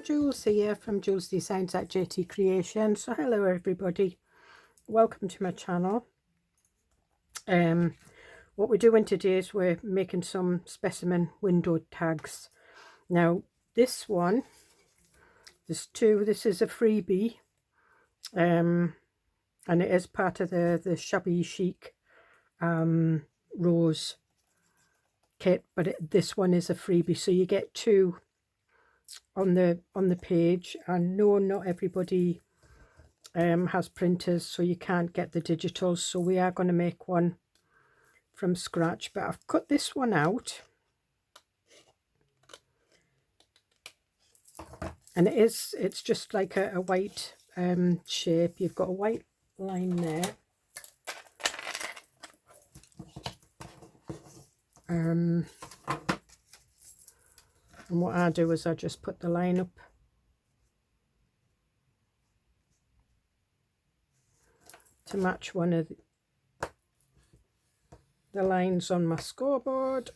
Jules here from Joolsedesigns at JT Creations. So hello everybody, welcome to my channel. What we're doing today is we're making some specimen window tags. Now this one, there's two. This is a freebie, and it is part of the shabby chic rose kit, but this one is a freebie, so you get two on the page. And no, not everybody has printers, so you can't get the digitals, so we are going to make one from scratch. But I've cut this one out, and it's just like a white shape. You've got a white line there, and what I do is I just put the line up to match one of the lines on my scoreboard.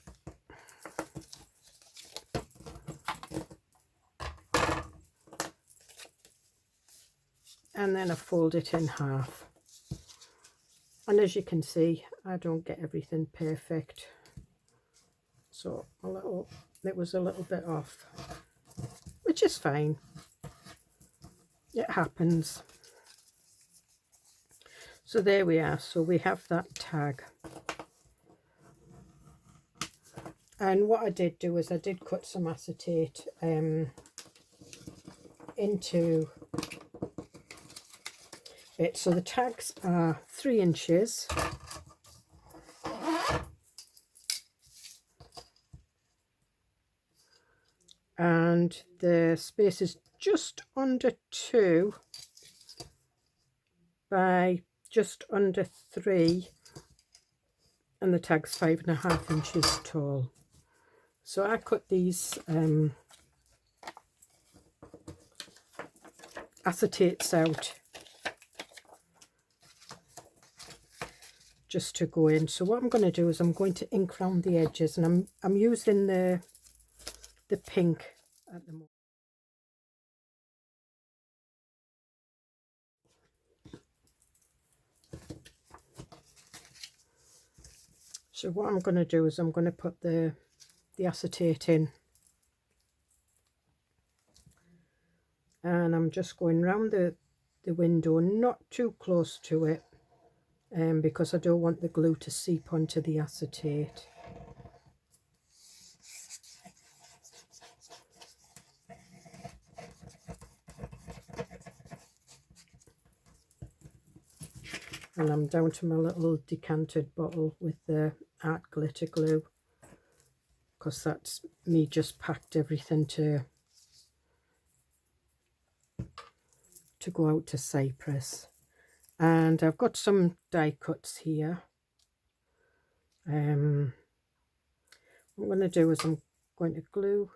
And then I fold it in half. And as you can see, I don't get everything perfect. So it was a little bit off, which is fine. It happens. So there we are. So we have that tag. And what I did do is I did cut some acetate into it. So the tags are 3 inches. And the space is just under 2 by just under 3, and the tag's 5.5 inches tall. So I cut these acetates out just to go in. So what I'm going to do is I'm going to ink round the edges, and I'm using the pink at the moment. So what I'm going to do is I'm going to put the acetate in, and I'm just going round the window, not too close to it, because I don't want the glue to seep onto the acetate. And I'm down to my little decanted bottle with the art glitter glue, because that's me just packed everything to go out to Cyprus. And I've got some die cuts here. What I'm going to do is I'm going to glue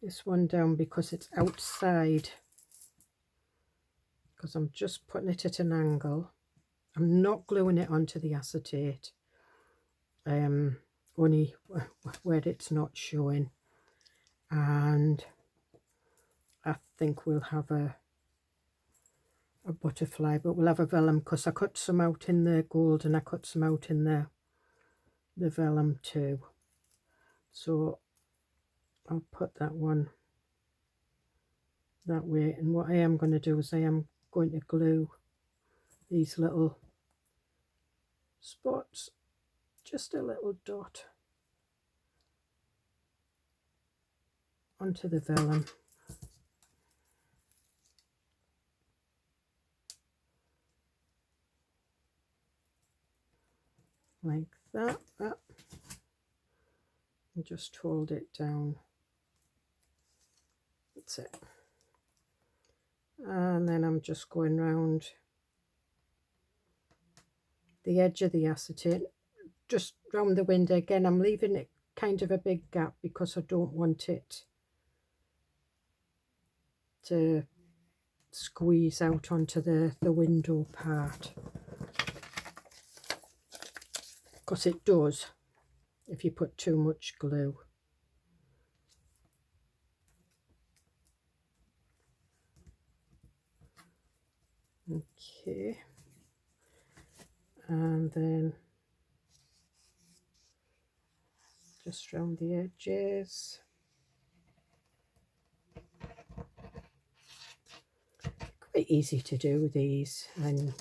this one down because it's outside, because I'm just putting it at an angle. I'm not gluing it onto the acetate, only where it's not showing. And I think we'll have a butterfly, but we'll have a vellum, because I cut some out in the gold and I cut some out in the vellum too. So I'll put that one that way. And what I am going to do is I am going to glue these little spots, just a little dot, onto the vellum. Like that, and just hold it down. That's it. And then I'm just going round the edge of the acetate, just round the window again. I'm leaving it kind of a big gap because I don't want it to squeeze out onto the window part, because it does if you put too much glue. Okay, and then just round the edges. Quite easy to do these, and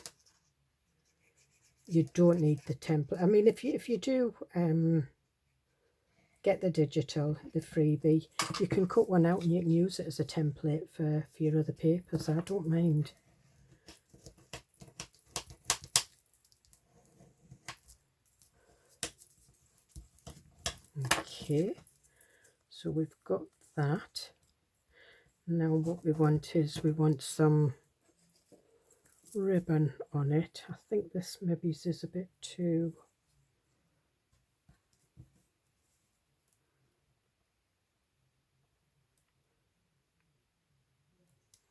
you don't need the template. I mean, if you do get the digital, the freebie, you can cut one out and you can use it as a template for your other papers. I don't mind. Okay, so we've got that. Now what we want is we want some ribbon on it. I think this maybe is a bit too...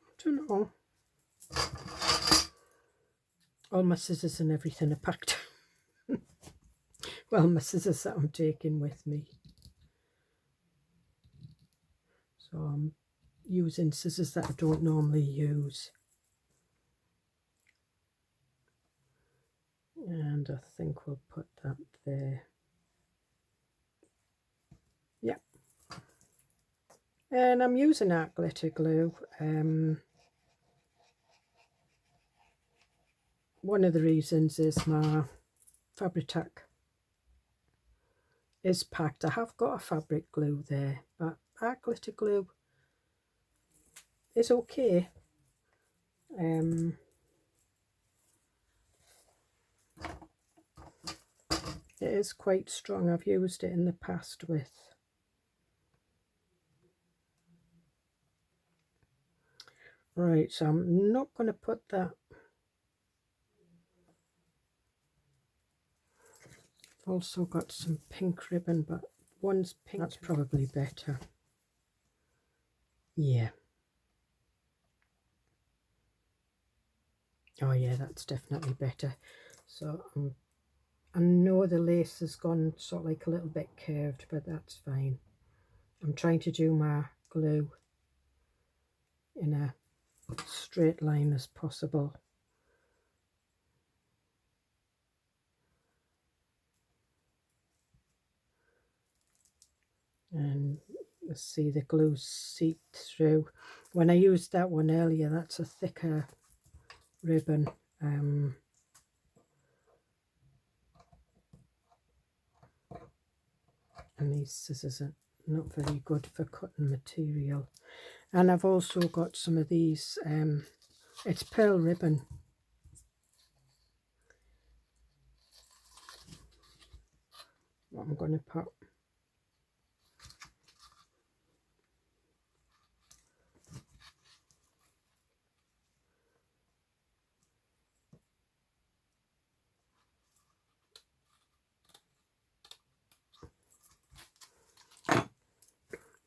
I don't know. All my scissors and everything are packed. Well, my scissors that I'm taking with me. So I'm using scissors that I don't normally use. And I think we'll put that there. Yeah. And I'm using art glitter glue. One of the reasons is my Fabri-Tac is packed. I have got a fabric glue there, but art glitter glue is okay. It is quite strong. I've used it in the past with. Right, so I'm not going to put that. I've also got some pink ribbon, but one's pink. That's probably better. Yeah. Oh yeah, that's definitely better. So I know the lace has gone sort of like a little bit curved, but that's fine. I'm trying to do my glue in a straight line as possible. And you see the glue seep through. When I used that one earlier, that's a thicker ribbon. And these scissors are not very good for cutting material. And I've also got some of these, it's pearl ribbon. What I'm going to put.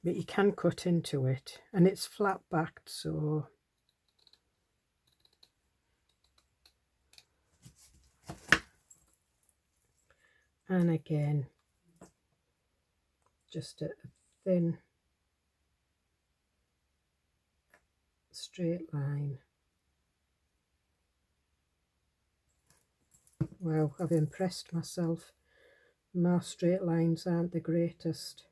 But you can cut into it, and it's flat backed, so and again just a thin straight line. Wow, I've impressed myself. My straight lines aren't the greatest.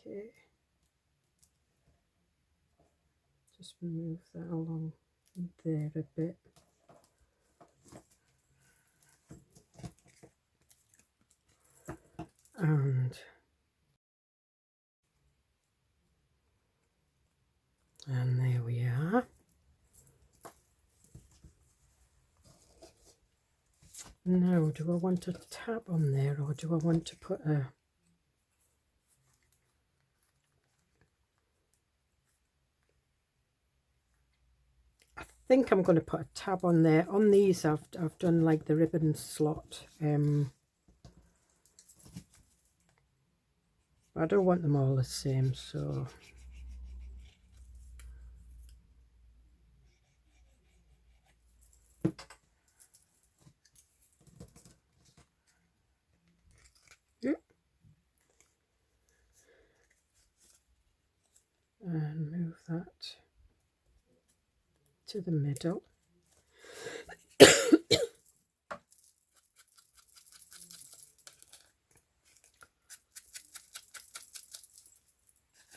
Okay, just move that along there a bit. And there we are. Now, do I want a tab on there, or do I want to put a... I think I'm going to put a tab on there. On these, I've done like the ribbon slot. I don't want them all the same, so... to the middle.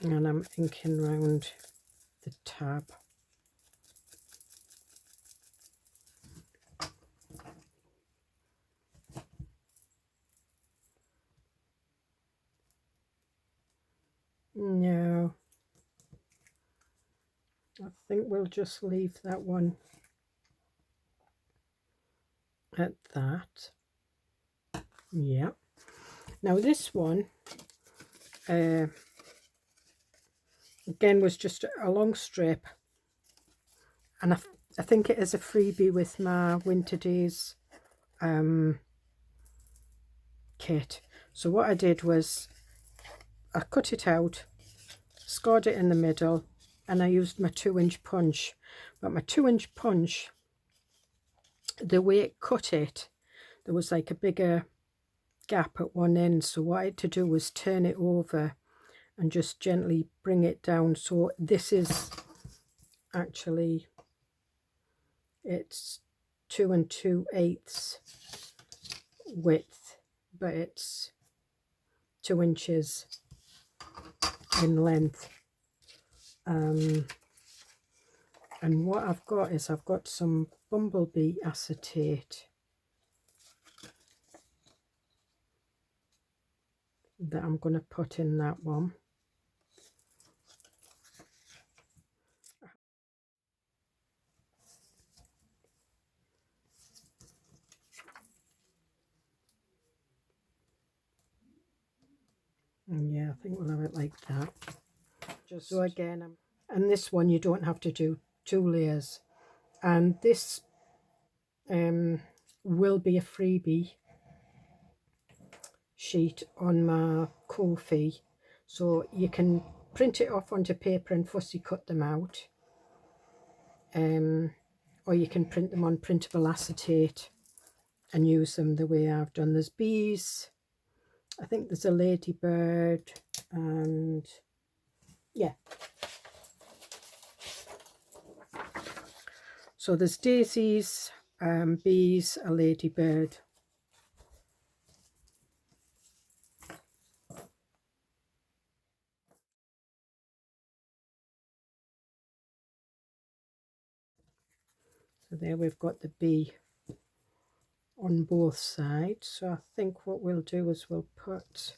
And I'm inking round the tab. No, I think we'll just leave that one at that. Yeah. Now this one again was just a long strip, and I think it is a freebie with my Winter Days kit. So what I did was I cut it out, scored it in the middle, and I used my 2-inch punch. But my 2-inch punch, the way it cut it, there was like a bigger gap at one end. So what I had to do was turn it over and just gently bring it down. So this is actually, it's 2 2/8 width, but it's 2 inches in length. And what I've got is I've got some bumblebee acetate that I'm going to put in that one. And yeah, I think we'll have it like that. Just so again, and this one you don't have to do 2 layers, and this will be a freebie sheet on my Ko-fi, so you can print it off onto paper and fussy cut them out, or you can print them on printable acetate and use them the way I've done. There's bees, I think there's a ladybird, and yeah, so there's daisies, bees, a ladybird. So there we've got the bee on both sides. So I think what we'll do is we'll put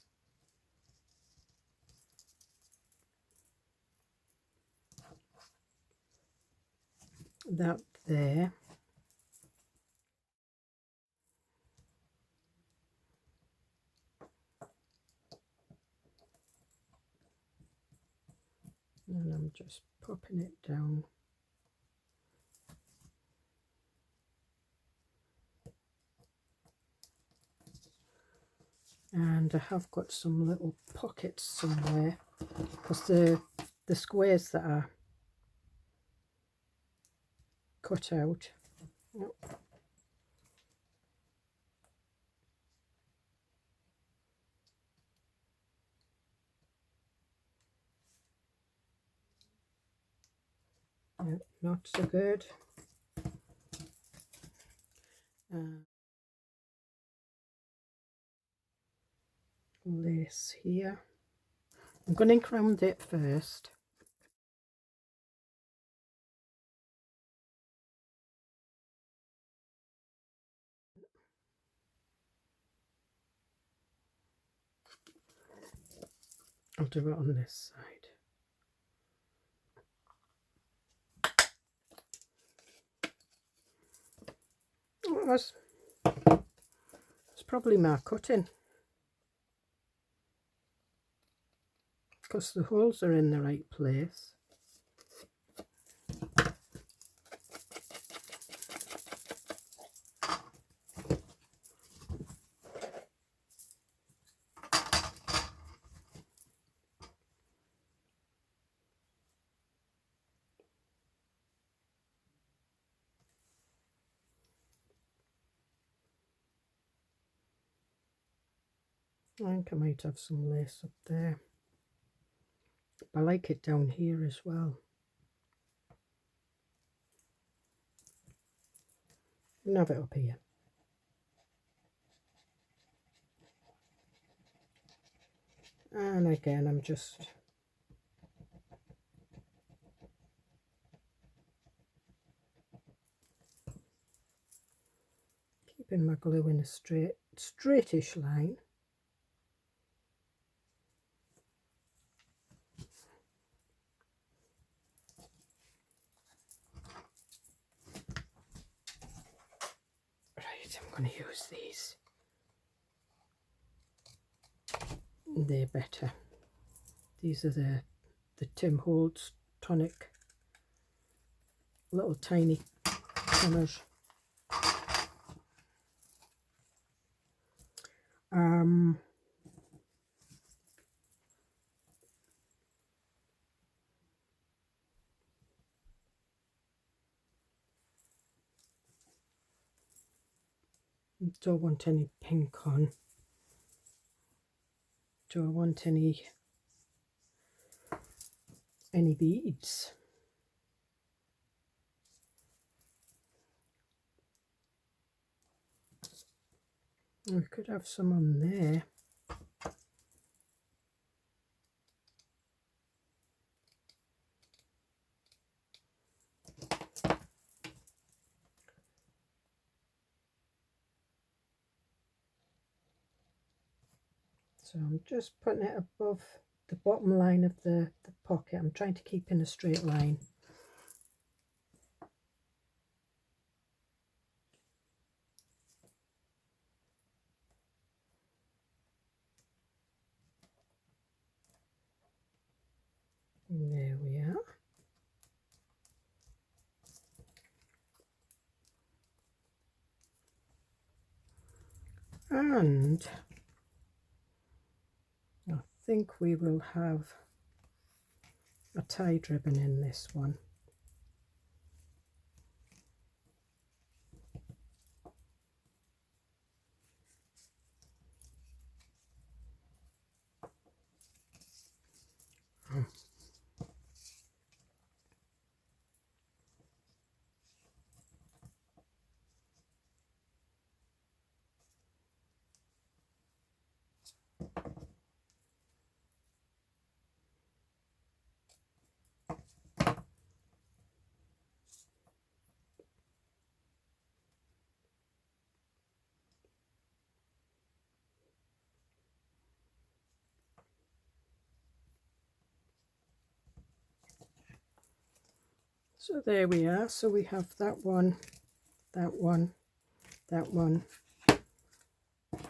that there. And I'm just popping it down. And I have got some little pockets somewhere, because the squares that are cut out, not so good. Lace here. I'm going to ink round it first. I'll do it on this side. It's probably my cutting, because the holes are in the right place. I think I might have some lace up there. I like it down here as well. and have it up here. And again, I'm just keeping my glue in a straightish line. Right, I'm going to use these. They're better. These are the Tim Holtz tonic, little tiny tonners. Don't want any pink on. Don't want any beads. We could have some on there. So I'm just putting it above the bottom line of the pocket. I'm trying to keep in a straight line. There we are. And I think we will have a tied ribbon in this one. So there we are. So we have that one, that one, that one,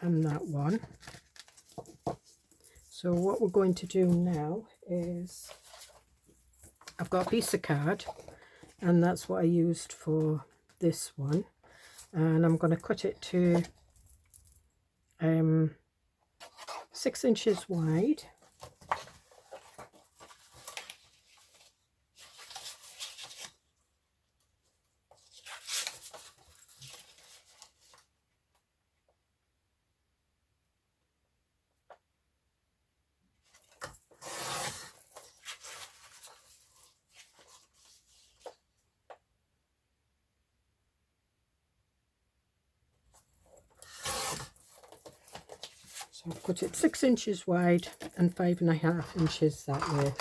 and that one. So what we're going to do now is, I've got a piece of card, and that's what I used for this one, and I'm going to cut it to 6 inches wide. So I've cut it 6 inches wide and 5.5 inches that way.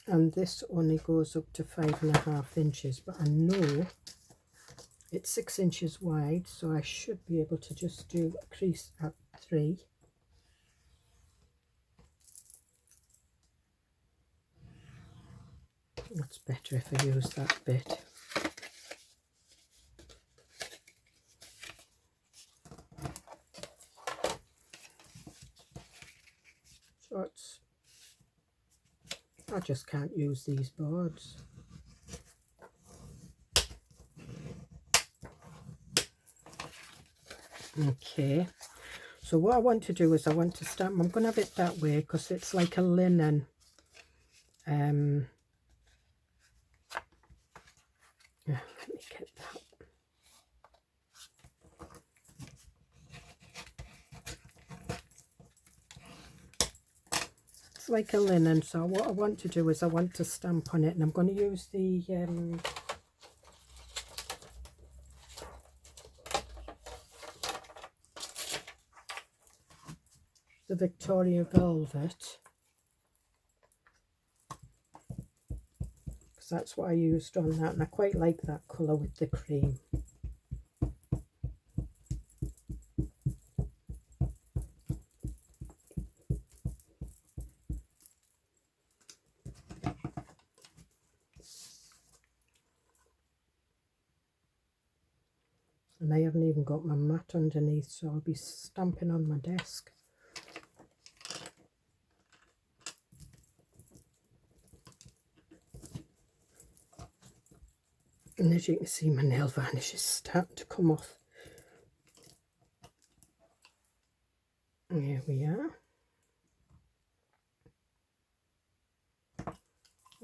And this only goes up to 5.5 inches, but I know it's 6 inches wide, so I should be able to just do a crease at 3. That's better if I use that bit. So I just can't use these boards. Okay, so what I want to do is I want to stamp. I'm going to have it that way because it's like a linen. Yeah, let me get that. It's like a linen, so what I want to do is I want to stamp on it, and I'm going to use the Victoria Velvet, because that's what I used on that, and I quite like that colour with the cream. And I haven't even got my mat underneath, so I'll be stamping on my desk. And as you can see, my nail varnish is starting to come off. Here we are.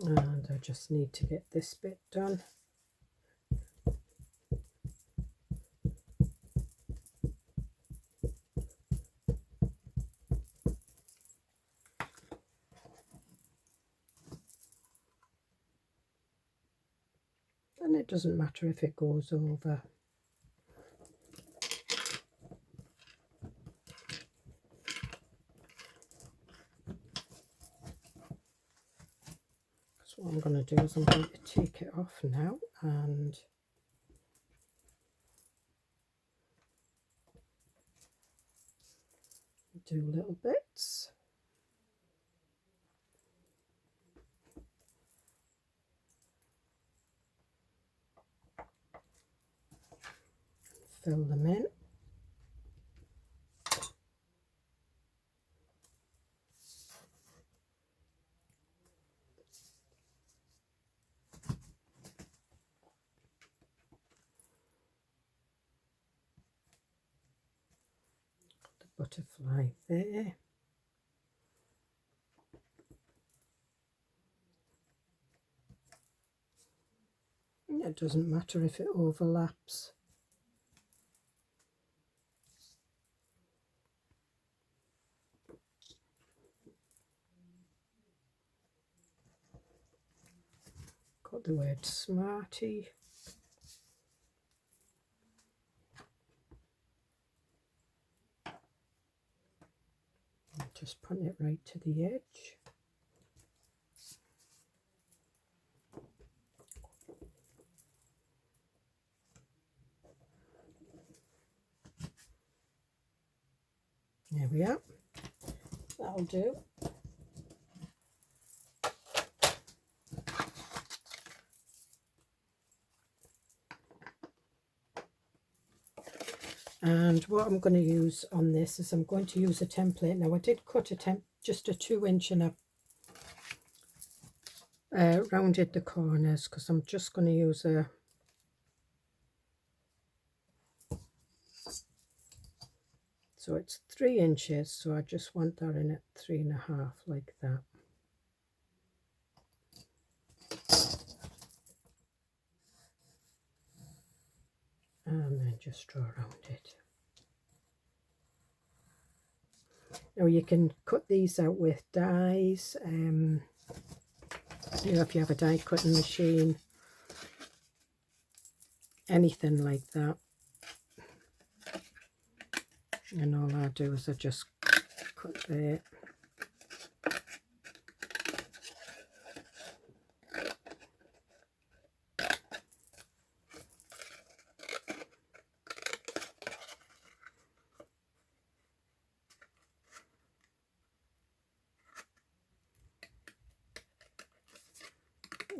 And I just need to get this bit done. And it doesn't matter if it goes over. So what I'm going to do is I'm going to take it off now and do little bits. Fill them in. The butterfly there. It doesn't matter if it overlaps. Got the word Smarty. Just put it right to the edge. There we are. That'll do. And what I'm going to use on this is I'm going to use a template. Now I did cut just a 2" and I rounded the corners because I'm just going to use a so it's 3 inches, so I just want that in at 3.5 like that. And then just draw around it. Now you can cut these out with dies, you know, if you have a die cutting machine, anything like that. And all I do is I just cut there.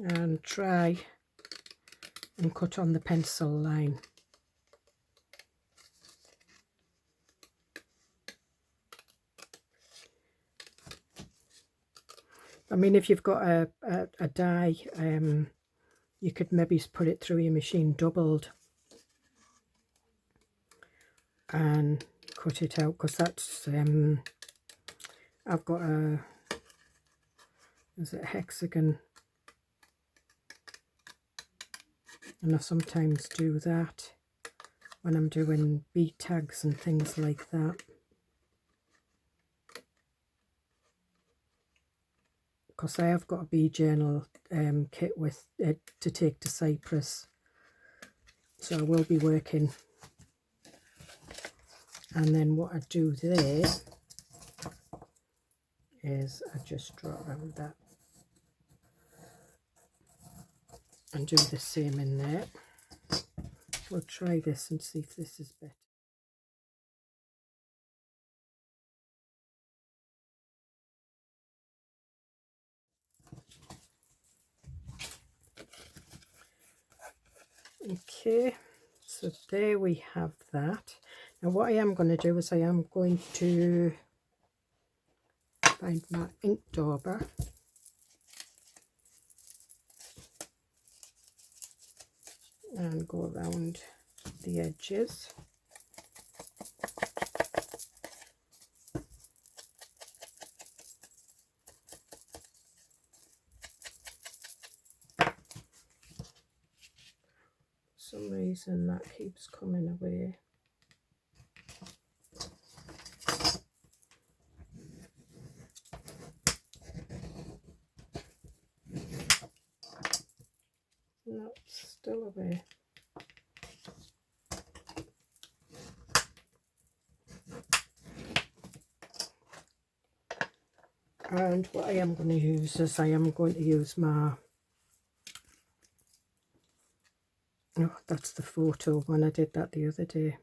And try and cut on the pencil line. I mean, if you've got a die, you could maybe put it through your machine doubled and cut it out, because that's I've got a hexagon, and I sometimes do that when I'm doing bead tags and things like that. because I have got a bee journal kit with to take to Cyprus, so I will be working. And then what I do there is I just draw around that and do the same in there. We'll try this and see if this is better. Okay, so there we have that. Now what I am going to do is I am going to find my ink dauber and go around the edges. For some reason that keeps coming away. No, it's still away. And what I am going to use is I am going to use my, oh, that's the photo when I did that the other day.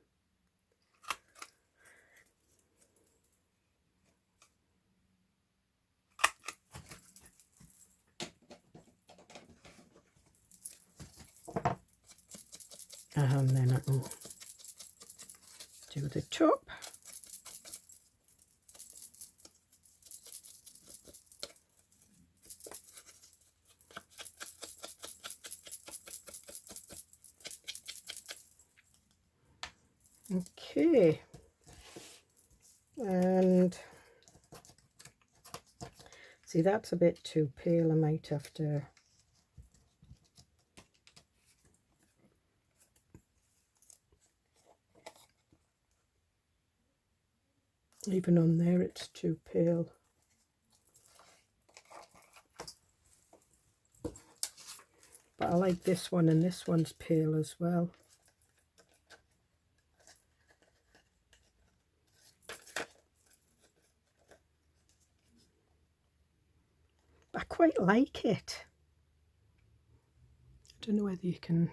And then I can do the top. Okay, and see that's a bit too pale. I might have to even on there it's too pale. But I like this one, and this one's pale as well. I quite like it. I don't know whether you can...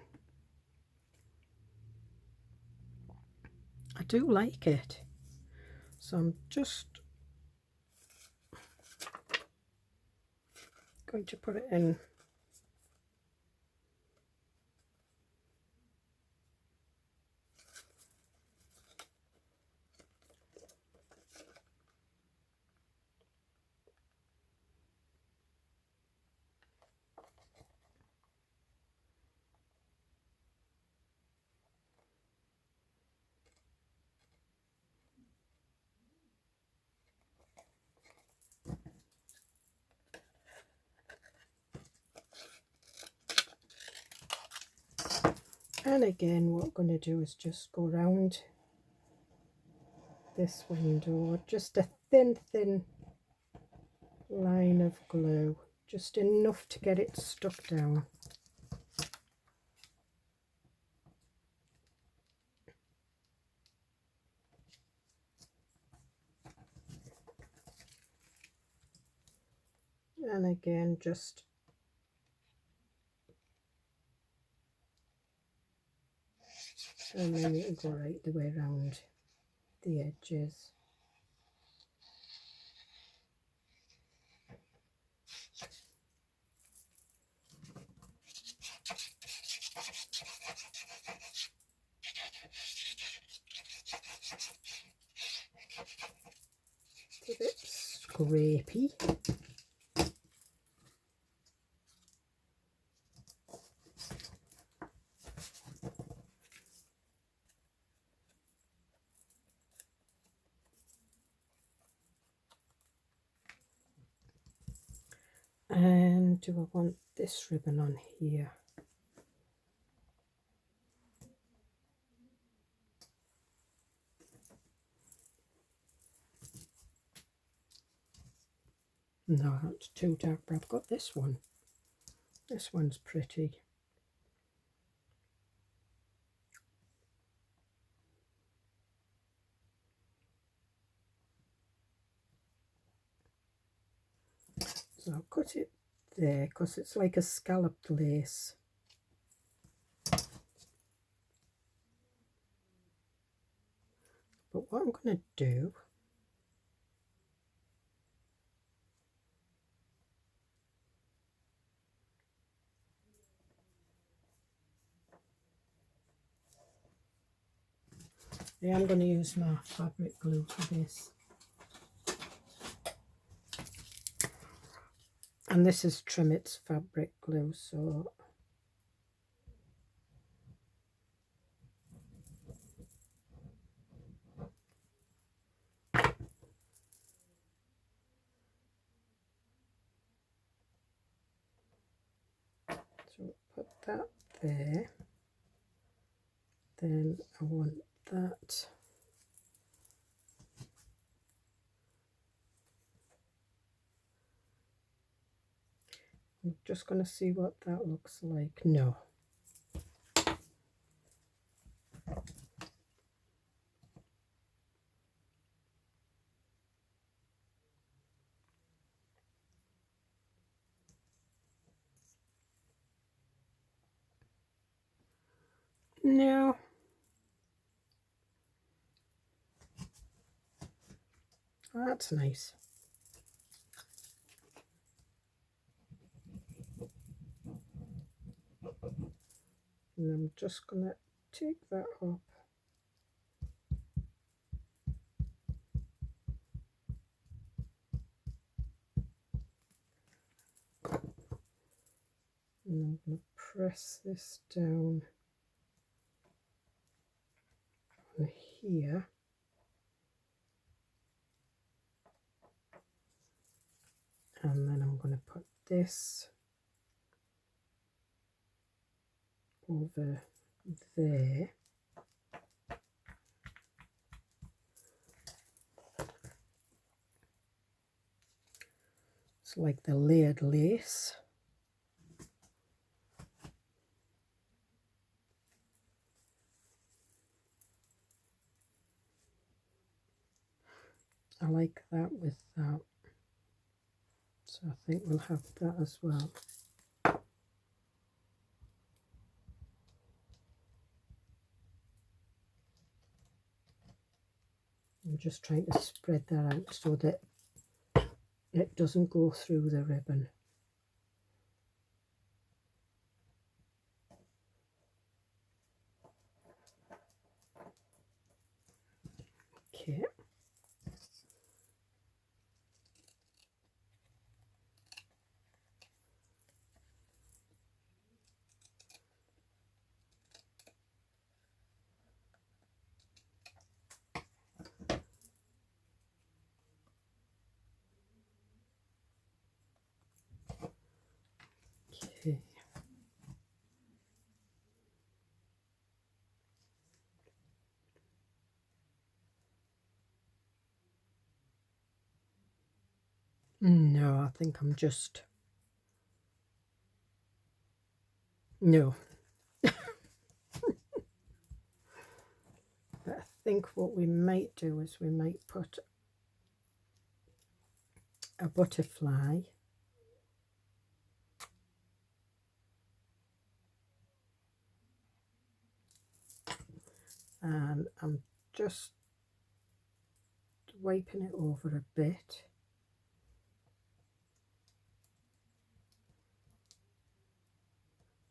I do like it. So I'm just going to put it in. And again, what I'm going to do is just go around this window, just a thin line of glue, just enough to get it stuck down. And again, just and then you can go right the way around the edges. It's a bit scrapey. And do I want this ribbon on here? No, that's too dark, but I've got this one. This one's pretty. So I'll cut it there because it's like a scalloped lace. But what I'm going to do, yeah, I'm going to use my fabric glue for this. And this is Trimit's fabric glue, so put that there. Then I want that. I'm just going to see what that looks like. No. No. Oh, that's nice. And I'm just going to take that up. And I'm going to press this down on here. And then I'm going to put this over there. It's like the layered lace. I like that with that. So I think we'll have that as well. I'm just trying to spread that out so that it doesn't go through the ribbon. Okay. Okay. No, I think I'm just... No. But I think what we might do is we might put a butterfly and I'm just wiping it over a bit.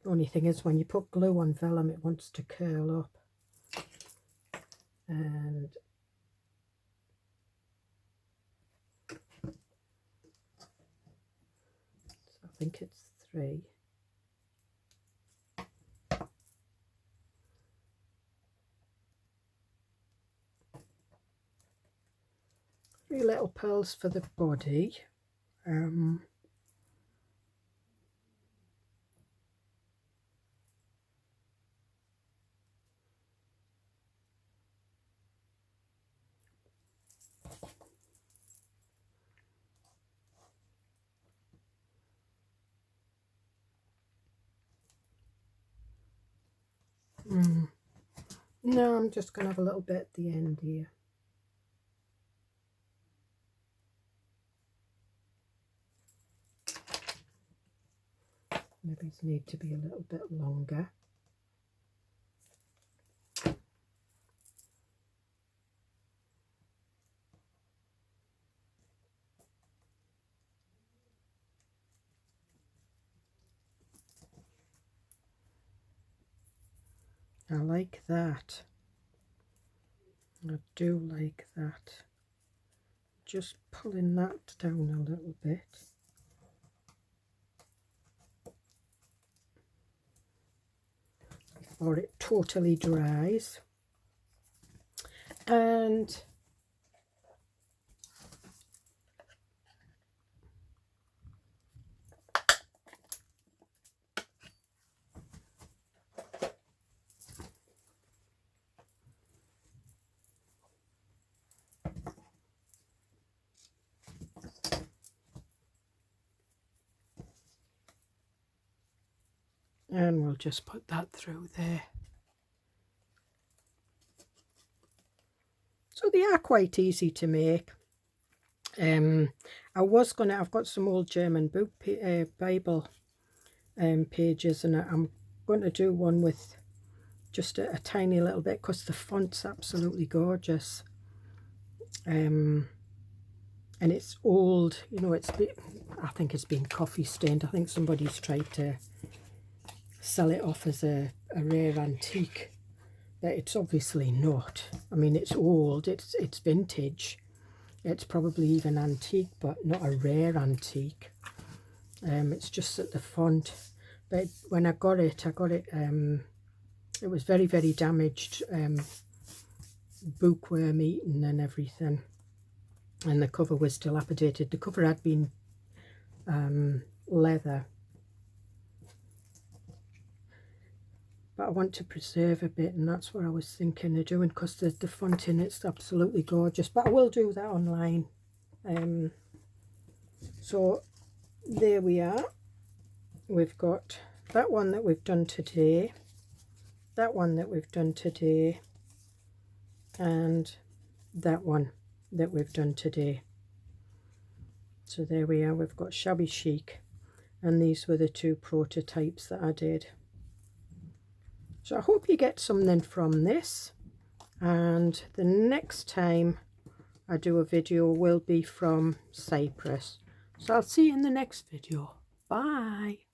The only thing is when you put glue on vellum it wants to curl up, and so I think it's 3. Three little pearls for the body. No, I'm just going to have a little bit at the end here. Maybe it needs to be a little bit longer. I like that. I do like that. Just pulling that down a little bit. Before it totally dries. And we'll just put that through there. So they are quite easy to make. I've got some old German book Bible pages, and I'm going to do one with just a tiny little bit because the font's absolutely gorgeous. And it's old, you know, I think it's been coffee stained. I think somebody's tried to sell it off as a rare antique, but it's obviously not. I mean, it's old, it's vintage, it's probably even antique, but not a rare antique. It's just that the font, but when I got it it was very, very damaged, bookworm eaten and everything, and the cover was dilapidated. The cover had been leather, but I want to preserve a bit, and that's what I was thinking of doing, because the font in it's absolutely gorgeous. But I will do that online. So there we are. We've got that one that we've done today, that one that we've done today, and that one that we've done today. So there we are. We've got Shabby Chic, and these were the two prototypes that I did. So I hope you get something from this, and the next time I do a video will be from Cyprus. So I'll see you in the next video. Bye.